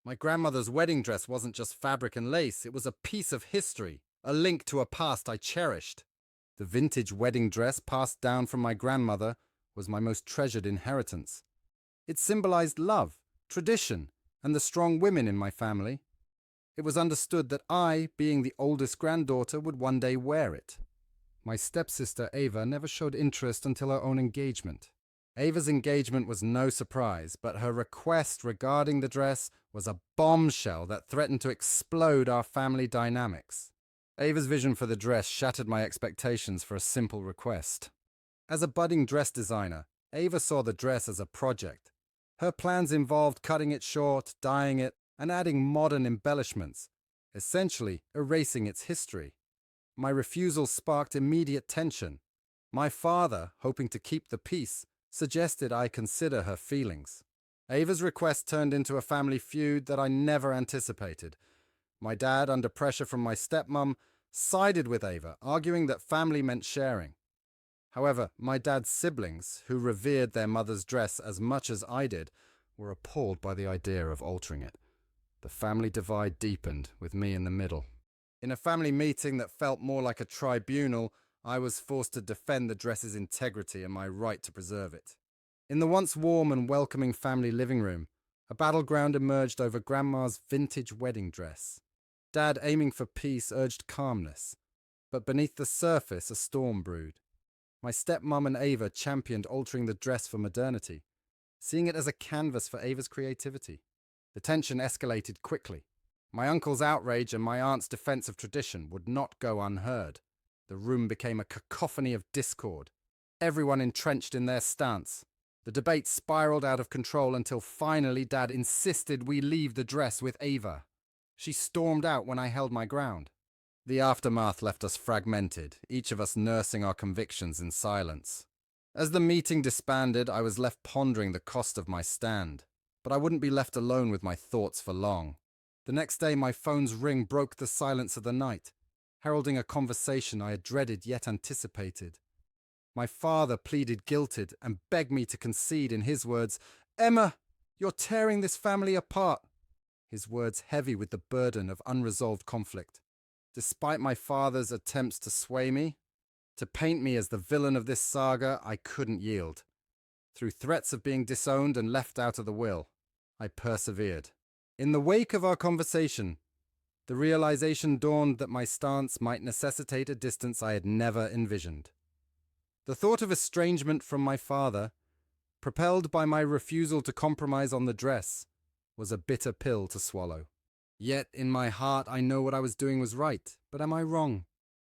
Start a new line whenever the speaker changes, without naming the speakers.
My grandmother's wedding dress wasn't just fabric and lace, it was a piece of history, a link to a past I cherished. The vintage wedding dress passed down from my grandmother was my most treasured inheritance. It symbolized love, tradition, and the strong women in my family. It was understood that I, being the oldest granddaughter, would one day wear it. My stepsister Ava never showed interest until her own engagement. Ava's engagement was no surprise, but her request regarding the dress was a bombshell that threatened to explode our family dynamics. Ava's vision for the dress shattered my expectations for a simple request. As a budding dress designer, Ava saw the dress as a project. Her plans involved cutting it short, dyeing it, and adding modern embellishments, essentially erasing its history. My refusal sparked immediate tension. My father, hoping to keep the peace, suggested I consider her feelings. Ava's request turned into a family feud that I never anticipated. My dad, under pressure from my stepmom, sided with Ava, arguing that family meant sharing. However, my dad's siblings, who revered their mother's dress as much as I did, were appalled by the idea of altering it. The family divide deepened, with me in the middle. In a family meeting that felt more like a tribunal, I was forced to defend the dress's integrity and my right to preserve it. In the once warm and welcoming family living room, a battleground emerged over Grandma's vintage wedding dress. Dad, aiming for peace, urged calmness, but beneath the surface a storm brewed. My stepmom and Ava championed altering the dress for modernity, seeing it as a canvas for Ava's creativity. The tension escalated quickly. My uncle's outrage and my aunt's defense of tradition would not go unheard. The room became a cacophony of discord, everyone entrenched in their stance. The debate spiraled out of control until finally Dad insisted we leave the dress with Ava. She stormed out when I held my ground. The aftermath left us fragmented, each of us nursing our convictions in silence. As the meeting disbanded, I was left pondering the cost of my stand. But I wouldn't be left alone with my thoughts for long. The next day, my phone's ring broke the silence of the night, heralding a conversation I had dreaded yet anticipated. My father pleaded guilty and begged me to concede in his words, "Emma, you're tearing this family apart." His words heavy with the burden of unresolved conflict. Despite my father's attempts to sway me, to paint me as the villain of this saga, I couldn't yield. Through threats of being disowned and left out of the will, I persevered. In the wake of our conversation, the realization dawned that my stance might necessitate a distance I had never envisioned. The thought of estrangement from my father, propelled by my refusal to compromise on the dress, was a bitter pill to swallow. Yet in my heart I know what I was doing was right, but am I wrong?